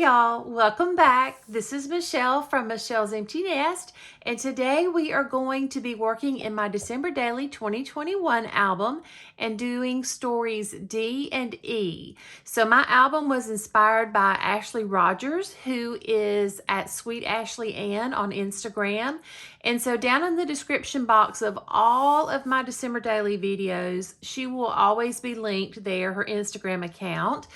y'all, welcome back. This is Michelle from Michelle's Empty Nest, and today we are going to be working in my December Daily 2021 album and doing stories D and E. So my album was inspired by Ashley Rodgers, who is at Sweet Ashley Ann on Instagram. And so down in the description box of all of my December Daily videos, she will always be linked there, her Instagram account.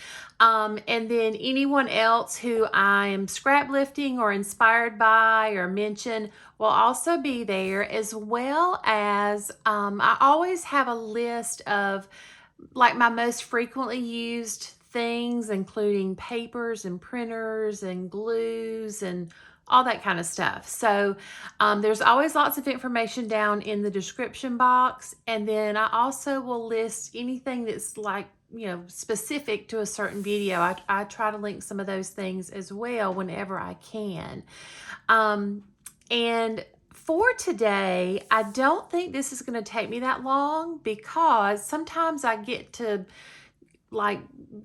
And then anyone else who I am scrap lifting or inspired by or mention will also be there, as well as I always have a list of like my most frequently used things, including papers and printers and glues and all that kind of stuff. So there's always lots of information down in the description box. And then I also will list anything that's like, specific to a certain video. I try to link some of those things as well whenever I can. And for today, I don't think this is going to take me that long, because sometimes I get to like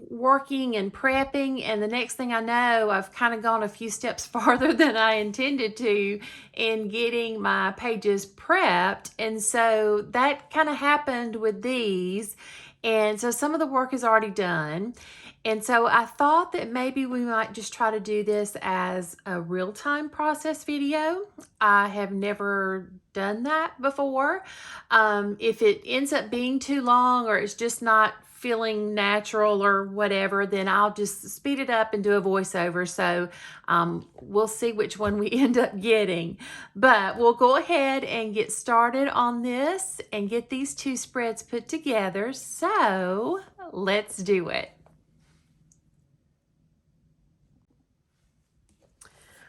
working and prepping, and the next thing I know, I've kind of gone a few steps farther than I intended to in getting my pages prepped. And so that kind of happened with these. And so some of the work is already done. And so I thought that maybe we might just try to do this as a real-time process video. I have never done that before. If it ends up being too long or it's just not feeling natural or whatever, then I'll just speed it up and do a voiceover. So we'll see which one we end up getting. But we'll go ahead and get started on this and get these two spreads put together. So let's do it.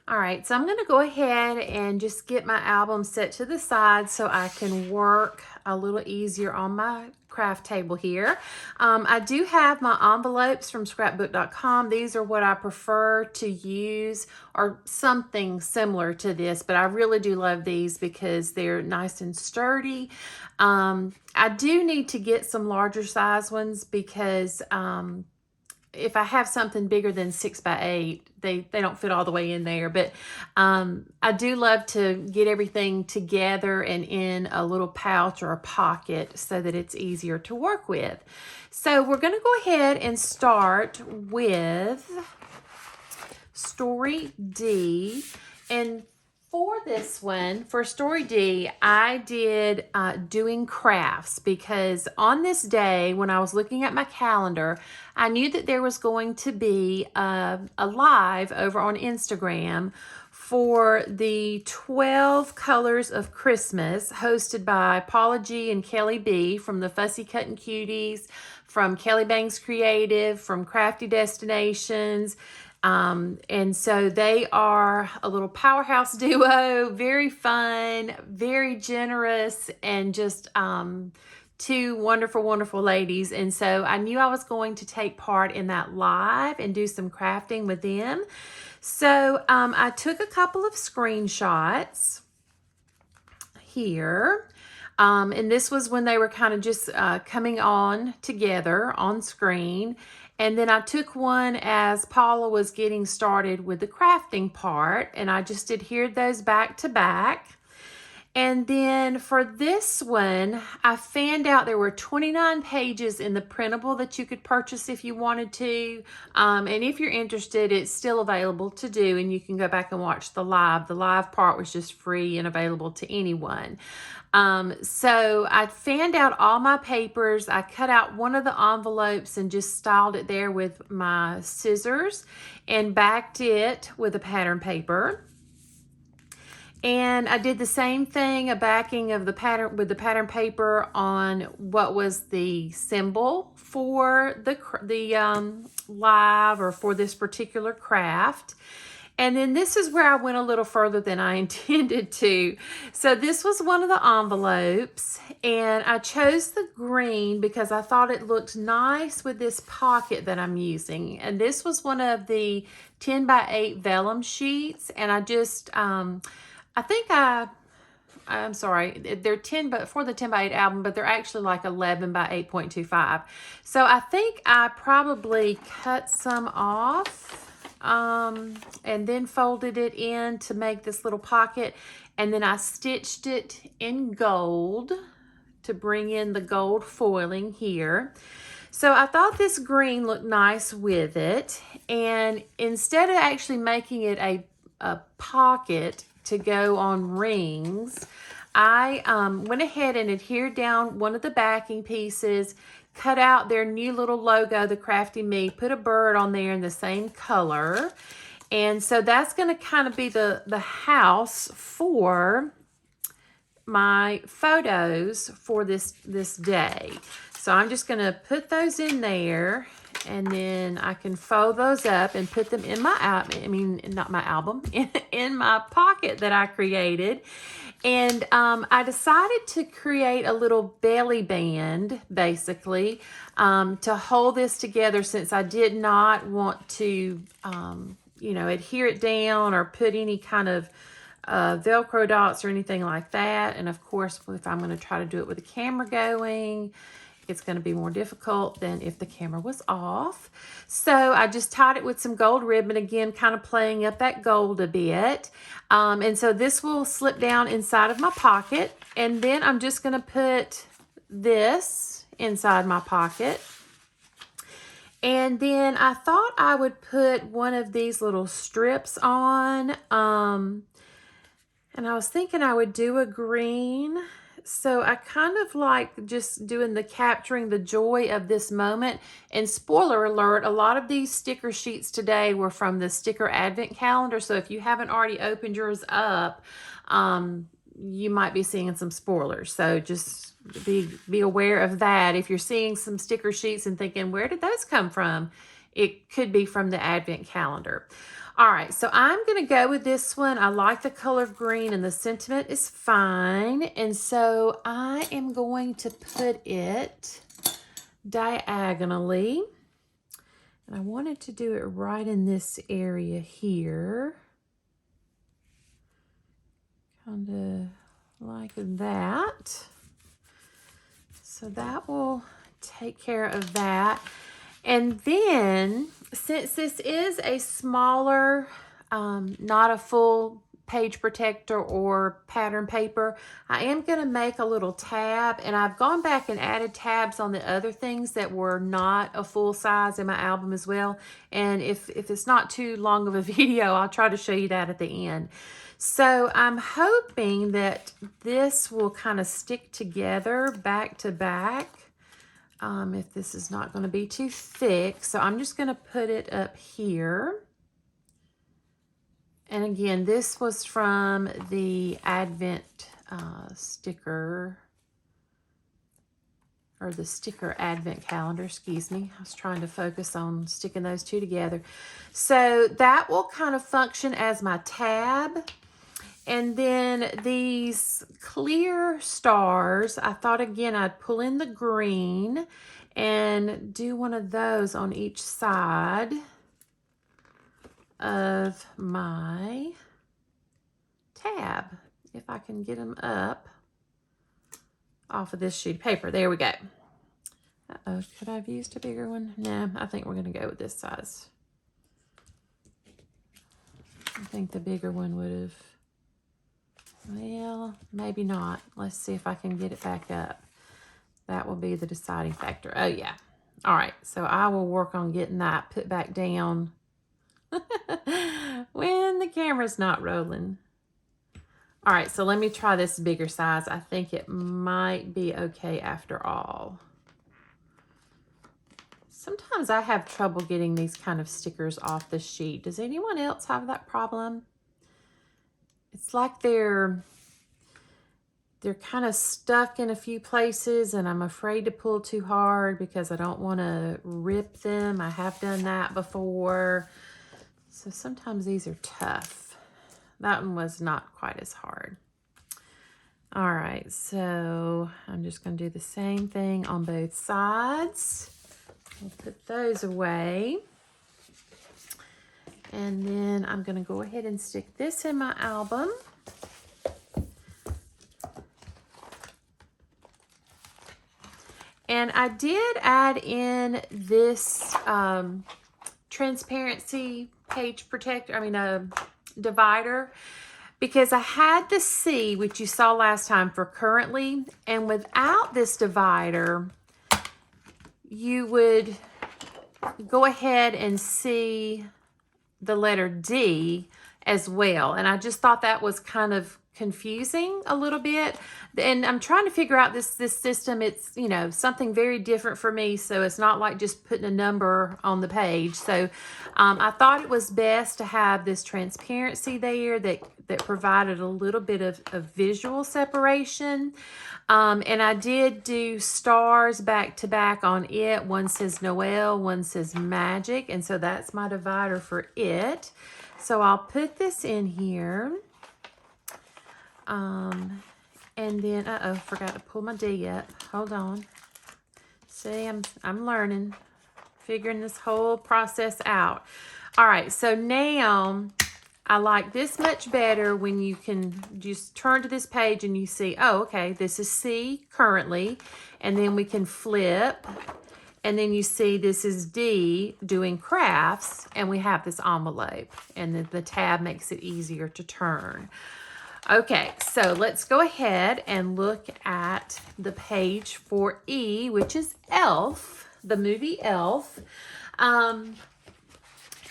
All right, so I'm going to go ahead and just get my album set to the side so I can work a little easier on my craft table here. I do have my envelopes from scrapbook.com. These are what I prefer to use, or something similar to this, but I really do love these because they're nice and sturdy. I do need to get some larger size ones because if I have something bigger than 6x8, they don't fit all the way in there. But I do love to get everything together and in a little pouch or a pocket so that it's easier to work with. So we're going to go ahead and start with story D. And for this one, for story D, I did doing crafts, because on this day when I was looking at my calendar, I knew that there was going to be a live over on Instagram for the 12 Colors of Christmas, hosted by Paula G and Kelly B from the Fussy Cuttin' Cuties, from Kelly Bangs Creative, from Crafty Destinations. And so they are a little powerhouse duo, very fun, very generous, and just two wonderful, wonderful ladies. And so I knew I was going to take part in that live and do some crafting with them. So I took a couple of screenshots here. And this was when they were kind of just coming on together on screen. And then I took one as Paula was getting started with the crafting part, and I just adhered those back to back. And then for this one, I found out there were 29 pages in the printable that you could purchase if you wanted to. And if you're interested, it's still available to do, and you can go back and watch the live. The live part was just free and available to anyone. So I fanned out all my papers. I cut out one of the envelopes and just styled it there with my scissors and backed it with a pattern paper. And I did the same thing, a backing of the pattern with the pattern paper on what was the symbol for the live, or for this particular craft. And then this is where I went a little further than I intended to. So this was one of the envelopes, and I chose the green because I thought it looked nice with this pocket that I'm using. And this was one of the 10x8 vellum sheets, and I just, I'm sorry, they're 10, but for the 10x8 album, but they're actually like 11 by 8.25. So I think I probably cut some off. and then folded it in to make this little pocket. And then I stitched it in gold to bring in the gold foiling here. So I thought this green looked nice with it. And instead of actually making it a pocket to go on rings, I went ahead and adhered down one of the backing pieces, cut out their new little logo, the Crafty Me, put a bird on there in the same color. And so that's going to kind of be the house for my photos for this day. So I'm just going to put those in there, and then I can fold those up and put them in my not my album, in my pocket that I created. And I decided to create a little belly band, basically, to hold this together, since I did not want to, adhere it down or put any kind of Velcro dots or anything like that. And of course, if I'm going to try to do it with the camera going, it's going to be more difficult than if the camera was off. So I just tied it with some gold ribbon, again, kind of playing up that gold a bit. And so this will slip down inside of my pocket. And then I'm just going to put this inside my pocket. And then I thought I would put one of these little strips on. And I was thinking I would do a green. So I kind of like just doing capturing the joy of this moment. And spoiler alert, a lot of these sticker sheets today were from the sticker advent calendar. So if you haven't already opened yours up, you might be seeing some spoilers. So just be aware of that. If you're seeing some sticker sheets and thinking, where did those come from? It could be from the advent calendar. All right, so I'm going to go with this one. I like the color green and the sentiment is fine. And so I am going to put it diagonally. And I wanted to do it right in this area here. Kind of like that. So that will take care of that. And then, since this is a smaller, not a full page protector or pattern paper, I am going to make a little tab. And I've gone back and added tabs on the other things that were not a full size in my album as well. And if it's not too long of a video, I'll try to show you that at the end. So I'm hoping that this will kind of stick together back to back. If this is not going to be too thick. So I'm just going to put it up here. And again, this was from the Advent sticker, or the sticker Advent calendar, excuse me. I was trying to focus on sticking those two together. So that will kind of function as my tab. And then these clear stars, I thought again I'd pull in the green and do one of those on each side of my tab. If I can get them up off of this sheet of paper. There we go. Uh-oh, could I have used a bigger one? No, I think we're going to go with this size. I think the bigger one would have... Well, maybe not. Let's see if I can get it back up. That will be the deciding factor. Oh, yeah. All right. So I will work on getting that put back down when the camera's not rolling. All right. So let me try this bigger size. I think it might be okay after all. Sometimes I have trouble getting these kind of stickers off the sheet. Does anyone else have that problem? It's like they're kind of stuck in a few places, and I'm afraid to pull too hard because I don't want to rip them. I have done that before. So sometimes these are tough. That one was not quite as hard. All right, so I'm just going to do the same thing on both sides. I'll put those away. And then I'm going to go ahead and stick this in my album. And I did add in this transparency page protector, a divider, because I had the C, which you saw last time, for currently, and without this divider, you would go ahead and see the letter D as well. And I just thought that was kind of confusing a little bit. And I'm trying to figure out this system. It's, something very different for me. So it's not like just putting a number on the page. So I thought it was best to have this transparency there that provided a little bit of visual separation. And I did do stars back to back on it. One says Noel, one says Magic. And so that's my divider for it. So I'll put this in here. And then, forgot to pull my D up. Hold on. See, I'm learning, figuring this whole process out. All right, so now I like this much better when you can just turn to this page and you see, oh, okay, this is C currently, and then we can flip, and then you see this is D doing crafts, and we have this envelope, and the tab makes it easier to turn. Okay, so let's go ahead and look at the page for E, which is Elf, the movie Elf. And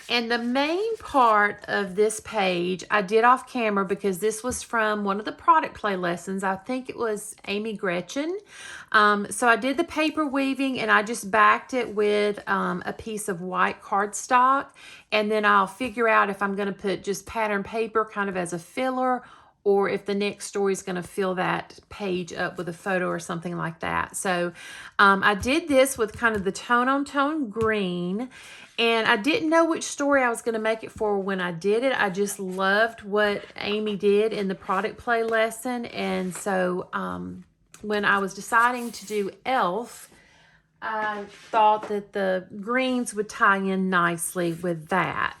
the main part of this page I did off camera because this was from one of the product play lessons. I think it was Amy Gretchen. So I did the paper weaving and I just backed it with a piece of white cardstock. And then I'll figure out if I'm going to put just pattern paper kind of as a filler, or if the next story is going to fill that page up with a photo or something like that. So I did this with kind of the tone-on-tone green, and I didn't know which story I was going to make it for when I did it. I just loved what Amy did in the product play lesson, and so when I was deciding to do Elf, I thought that the greens would tie in nicely with that.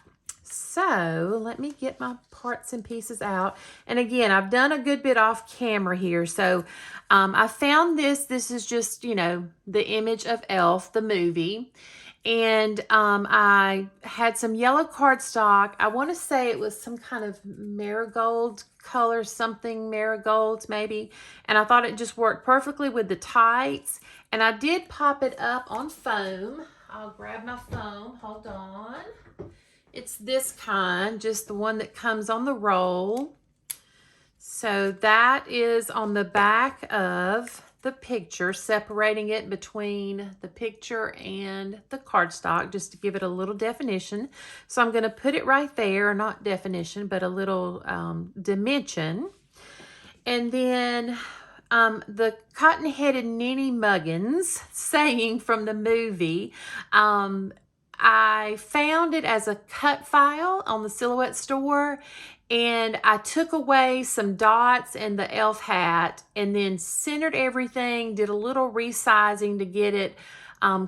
So let me get my parts and pieces out. And again, I've done a good bit off camera here. So I found this. This is just, the image of Elf, the movie. And I had some yellow cardstock. I want to say it was some kind of marigold color, something marigolds maybe. And I thought it just worked perfectly with the tights. And I did pop it up on foam. I'll grab my foam. Hold on. It's this kind, just the one that comes on the roll. So that is on the back of the picture, separating it between the picture and the cardstock, just to give it a little definition. So I'm going to put it right there, not definition, but a little dimension. And then the cotton-headed Ninny Muggins saying from the movie, I found it as a cut file on the Silhouette store, and I took away some dots and the elf hat and then centered everything, did a little resizing to get it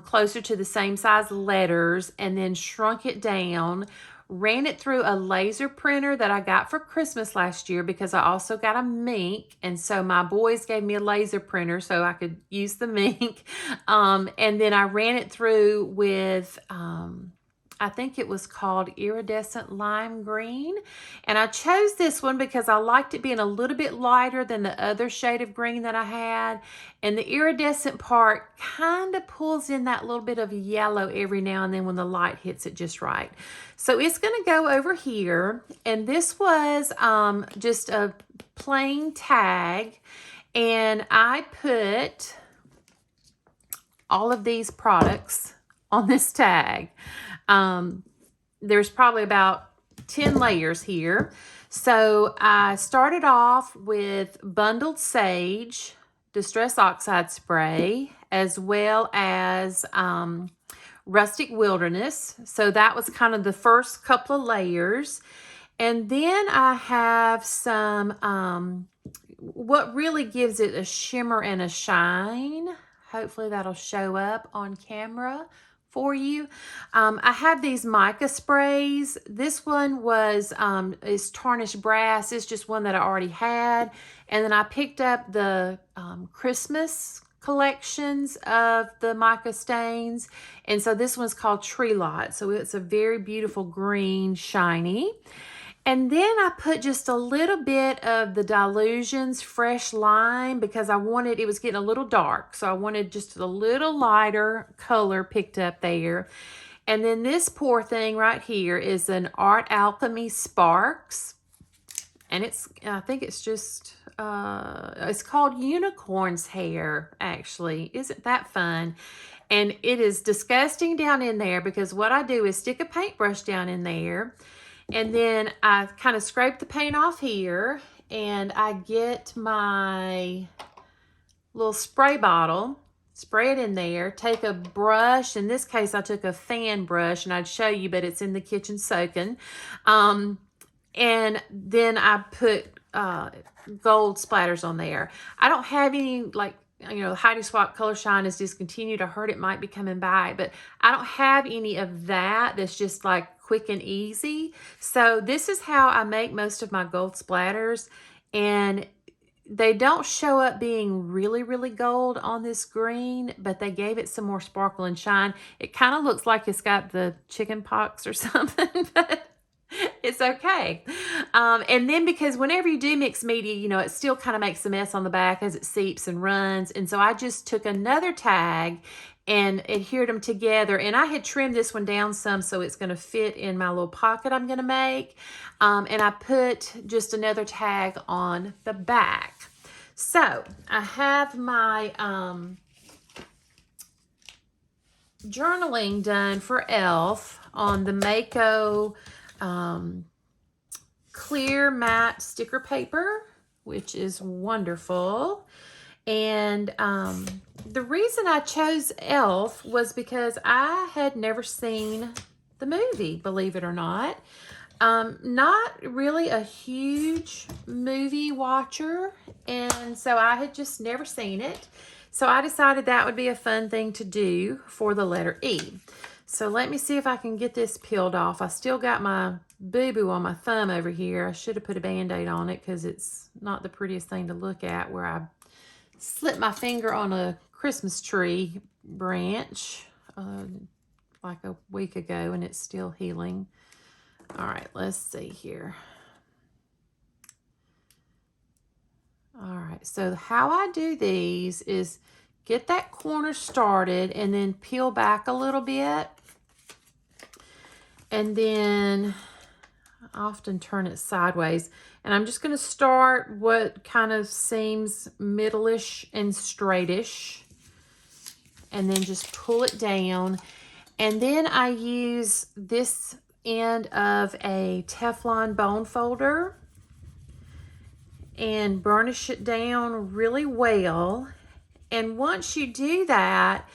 closer to the same size letters, and then shrunk it down, ran it through a laser printer that I got for Christmas last year because I also got a Mink, and so my boys gave me a laser printer so I could use the Mink. And then I ran it through with I think it was called Iridescent Lime Green. And I chose this one because I liked it being a little bit lighter than the other shade of green that I had. And the iridescent part kind of pulls in that little bit of yellow every now and then when the light hits it just right. So it's going to go over here. And this was just a plain tag. And I put all of these products on this tag. There's probably about 10 layers here. So I started off with Bundled Sage, Distress Oxide Spray, as well as Rustic Wilderness. So that was kind of the first couple of layers. And then I have some, what really gives it a shimmer and a shine. Hopefully that'll show up on camera for you. I have these mica sprays. This one is tarnished brass. It's just one that I already had. And then I picked up the Christmas collections of the mica stains. And so this one's called Tree Lot. So it's a very beautiful green, shiny. And then I put just a little bit of the Dilutions Fresh Lime because I wanted, it was getting a little dark. So I wanted just a little lighter color picked up there. And then this poor thing right here is an Art Alchemy Sparks. And I think it's just, it's called Unicorn's Hair, actually. Isn't that fun? And it is disgusting down in there because what I do is stick a paintbrush down in there. And then I kind of scrape the paint off here. And I get my little spray bottle, spray it in there, take a brush. In this case, I took a fan brush, and I'd show you, but it's in the kitchen soaking. And then I put gold splatters on there. I don't have any, like, you know, Heidi Swapp Color Shine is discontinued. I heard it might be coming back, but I don't have any of that. That's just like quick and easy. So this is how I make most of my gold splatters. And they don't show up being really, really gold on this green, but they gave it some more sparkle and shine. It kind of looks like it's got the chicken pox or something, but it's okay. And then because whenever you do mixed media, you know, it still kind of makes a mess on the back as it seeps and runs. And so I just took another tag and adhered them together. And I had trimmed this one down some so it's going to fit in my little pocket I'm going to make. And I put just another tag on the back. So I have my journaling done for e.l.f. on the Mako clear matte sticker paper, which is wonderful. And the reason I chose e.l.f. was because I had never seen the movie, believe it or not. Not really a huge movie watcher, and so I had just never seen it. So I decided that would be a fun thing to do for the letter E. So let me see if I can get this peeled off. I still got my boo-boo on my thumb over here. I should have put a Band-Aid on it because it's not the prettiest thing to look at, where I slipped my finger on a Christmas tree branch like a week ago, and it's still healing. All right, let's see here. All right, so how I do these is get that corner started and then peel back a little bit. And then I often turn it sideways. And I'm just going to start what kind of seems middle-ish and straightish. And then just pull it down. And then I use this end of a Teflon bone folder and burnish it down really well. And once you do that,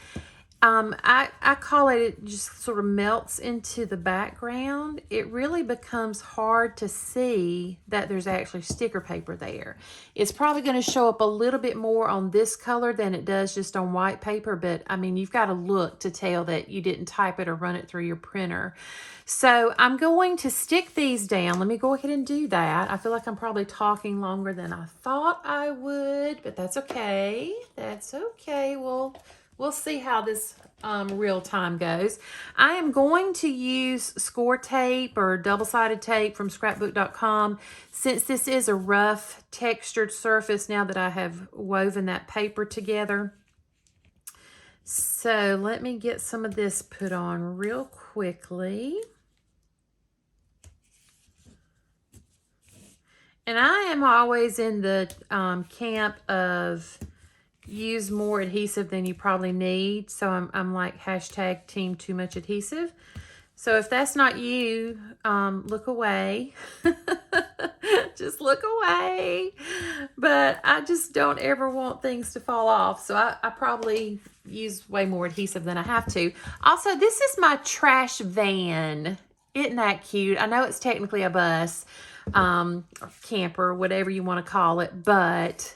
I call it just sort of melts into the background. It really becomes hard to see that there's actually sticker paper there. It's probably going to show up a little bit more on this color than it does just on white paper, but I mean, you've got to look to tell that you didn't type it or run it through your printer. So I'm going to stick these down. Let me go ahead and do that. I feel like I'm probably talking longer than I thought I would, but that's okay. That's okay. We'll see how this real time goes. I am going to use score tape or double-sided tape from scrapbook.com since this is a rough textured surface now that I have woven that paper together. So let me get some of this put on real quickly. And I am always in the camp of use more adhesive than you probably need. So I'm like hashtag team too much adhesive. So if that's not you, look away. Just look away. But I just don't ever want things to fall off. So I probably use way more adhesive than I have to. Also, this is my trash van. Isn't that cute? I know it's technically a bus, or camper, whatever you want to call it, but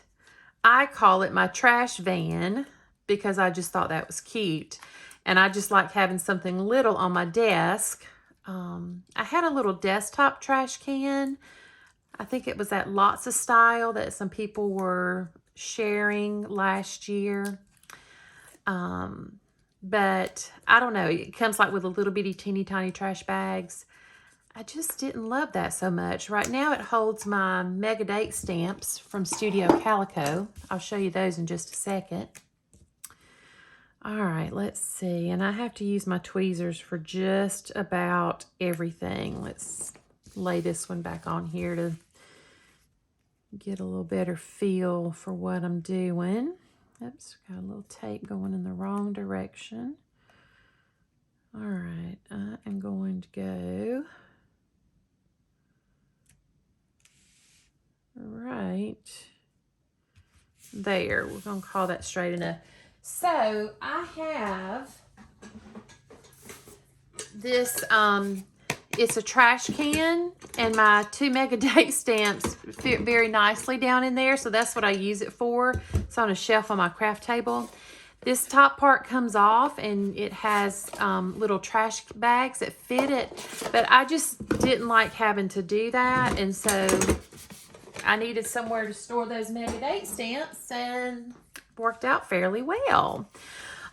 I call it my trash van because I just thought that was cute. And I just like having something little on my desk. I had a little desktop trash can. I think it was that Lots of Style that some people were sharing last year. But I don't know. It comes like with a little bitty teeny tiny trash bags. I just didn't love that so much. Right now it holds my Mega Date stamps from Studio Calico. I'll show you those in just a second. All right, let's see. And I have to use my tweezers for just about everything. Let's lay this one back on here to get a little better feel for what I'm doing. Oops, got a little tape going in the wrong direction. All right, I am going to go right there. We're going to call that straight enough. So I have this, it's a trash can, and my 2 Mega Date stamps fit very nicely down in there, so that's what I use it for. It's on a shelf on my craft table. This top part comes off, and it has little trash bags that fit it, but I just didn't like having to do that, and so I needed somewhere to store those Mega Date stamps, and worked out fairly well.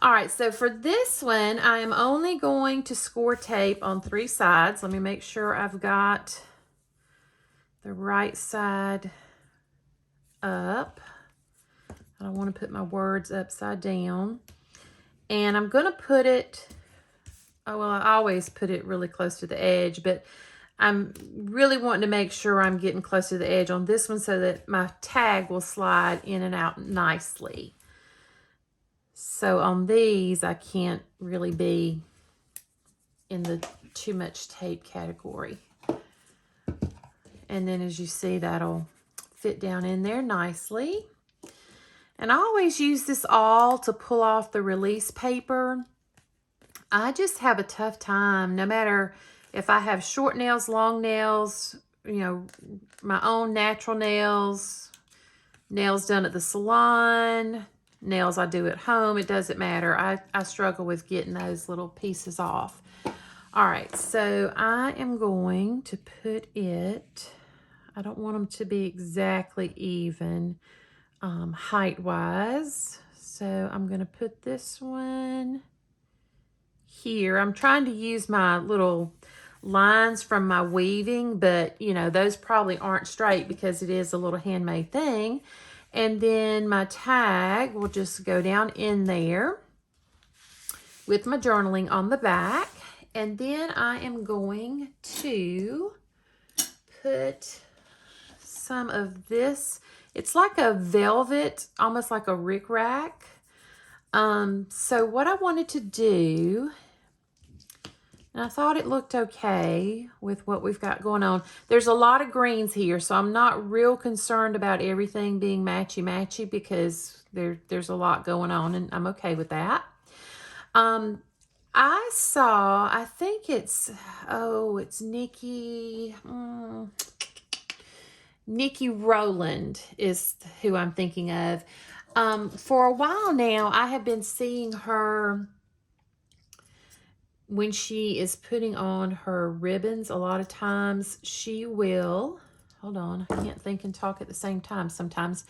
All right, so for this one, I am only going to score tape on 3 sides. Let me make sure I've got the right side up. I don't want to put my words upside down. And I'm going to put it, oh, well, I always put it really close to the edge, but I'm really wanting to make sure I'm getting close to the edge on this one so that my tag will slide in and out nicely. So on these, I can't really be in the too much tape category. And then as you see, that'll fit down in there nicely. And I always use this awl to pull off the release paper. I just have a tough time, no matter if I have short nails, long nails, you know, my own natural nails, nails done at the salon, nails I do at home, it doesn't matter. I struggle with getting those little pieces off. All right, so I am going to put it, I don't want them to be exactly even height-wise. So I'm going to put this one here. I'm trying to use my little lines from my weaving, but you know, those probably aren't straight because it is a little handmade thing. And then my tag will just go down in there with my journaling on the back. And then I am going to put some of this. It's like a velvet, almost like a rickrack. So what I wanted to do, and I thought it looked okay with what we've got going on. There's a lot of greens here, so I'm not real concerned about everything being matchy-matchy because there's a lot going on, and I'm okay with that. I saw, I think it's, oh, it's Nikki Rowland is who I'm thinking of. For a while now, I have been seeing her when she is putting on her ribbons. A lot of times she will, hold on, I can't think and talk at the same time sometimes.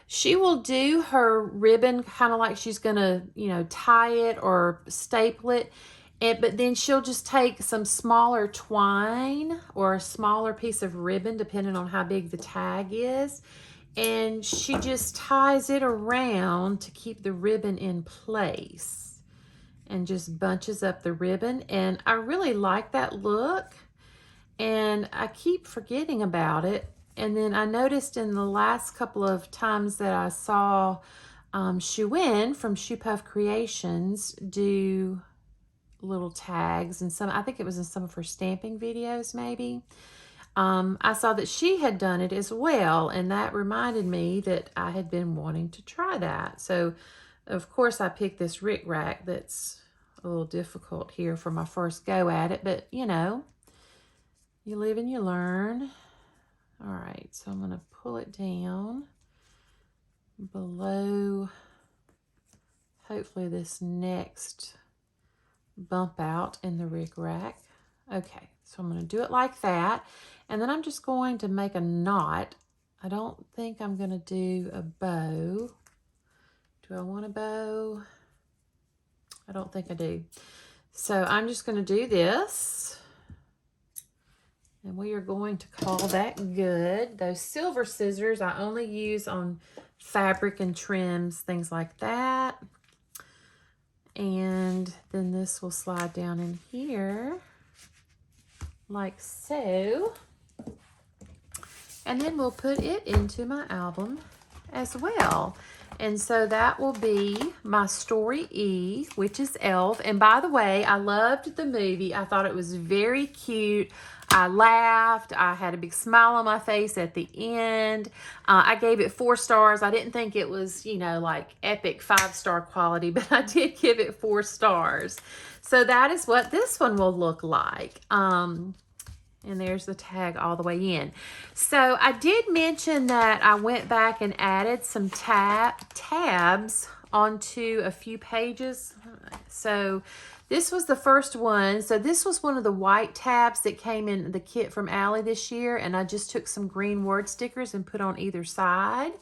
She will do her ribbon kind of like she's going to, you know, tie it or staple it. But then she'll just take some smaller twine or a smaller piece of ribbon, depending on how big the tag is. And she just ties it around to keep the ribbon in place and just bunches up the ribbon. And I really like that look. And I keep forgetting about it. And then I noticed in the last couple of times that I saw Shuin from Shoe Puff Creations do little tags, and some, I think it was in some of her stamping videos maybe. I saw that she had done it as well, and that reminded me that I had been wanting to try that. So of course I picked this rickrack that's a little difficult here for my first go at it, but you know, you live and you learn. All right, so I'm going to pull it down below, hopefully this next bump out in the rickrack. Okay, so I'm going to do it like that. And then I'm just going to make a knot. I don't think I'm going to do a bow. Do I want a bow? I don't think I do. So I'm just going to do this. And we are going to call that good. Those silver scissors I only use on fabric and trims, things like that. And then this will slide down in here like so. And then we'll put it into my album as well. And so that will be my story E, which is Elf. And by the way, I loved the movie. I thought it was very cute. I laughed. I had a big smile on my face at the end. I gave it 4 stars. I didn't think it was, you know, like epic 5-star quality, but I did give it 4 stars. So that is what this one will look like. And there's the tag all the way in. So I did mention that I went back and added some tabs onto a few pages. So this was the first one. So this was one of the white tabs that came in the kit from Allie this year. And I just took some green word stickers and put on either side.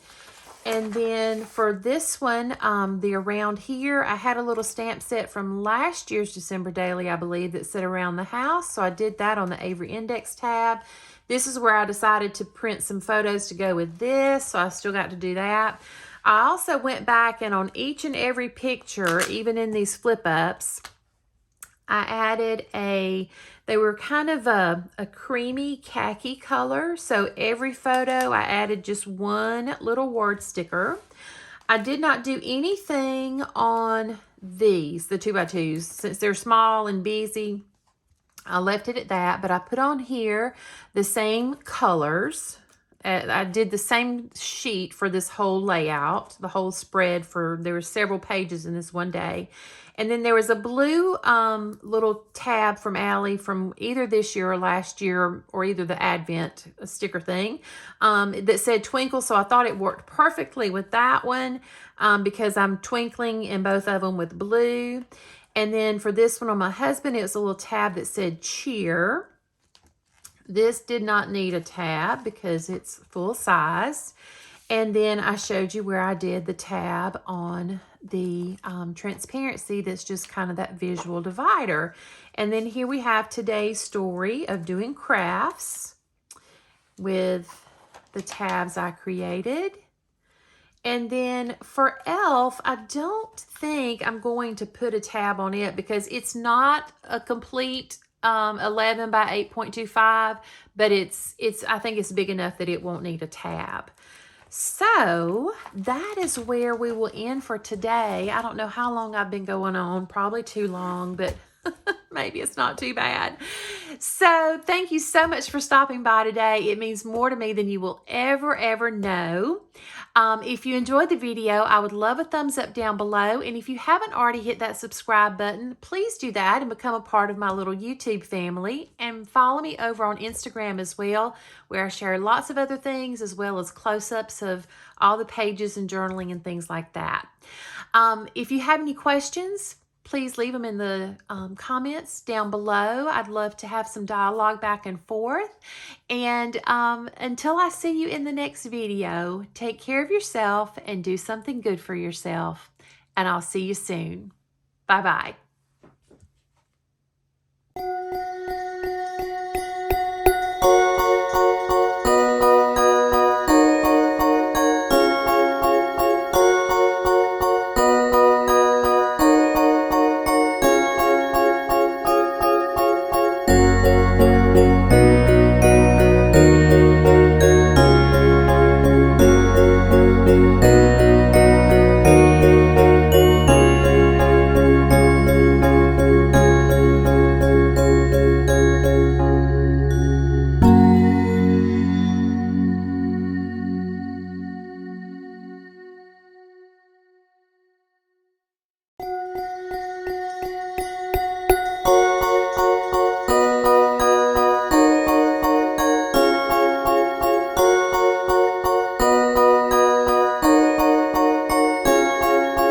And then for this one, the around here, I had a little stamp set from last year's December Daily, I believe, that said around the house. So I did that on the Avery Index tab. This is where I decided to print some photos to go with this. So I still got to do that. I also went back and on each and every picture, even in these flip ups, I added they were kind of a creamy khaki color. So every photo I added just one little word sticker. I did not do anything on these, the 2x2s, since they're small and busy. I left it at that, but I put on here the same colors. I did the same sheet for this whole layout, the whole spread there were several pages in this one day. And then there was a blue little tab from Allie from either this year or last year, or either the Advent sticker thing, that said twinkle. So I thought it worked perfectly with that one because I'm twinkling in both of them with blue. And then for this one on my husband, it was a little tab that said cheer. This did not need a tab because it's full size. And then I showed you where I did the tab on the transparency. That's just kind of that visual divider. And then here we have today's story of doing crafts with the tabs I created. And then for Elf, I don't think I'm going to put a tab on it because it's not a complete 11 by 8.25, but I think it's big enough that it won't need a tab. So that is where we will end for today. I don't know how long I've been going on, probably too long, but maybe it's not too bad. So thank you so much for stopping by today. It means more to me than you will ever know. If you enjoyed the video, I would love a thumbs up down below. And if you haven't already hit that subscribe button, please do that and become a part of my little YouTube family. And follow me over on Instagram as well, where I share lots of other things as well as close-ups of all the pages and journaling and things like that. If you have any questions, please leave them in the comments down below. I'd love to have some dialogue back and forth. And until I see you in the next video, take care of yourself and do something good for yourself. And I'll see you soon. Bye-bye.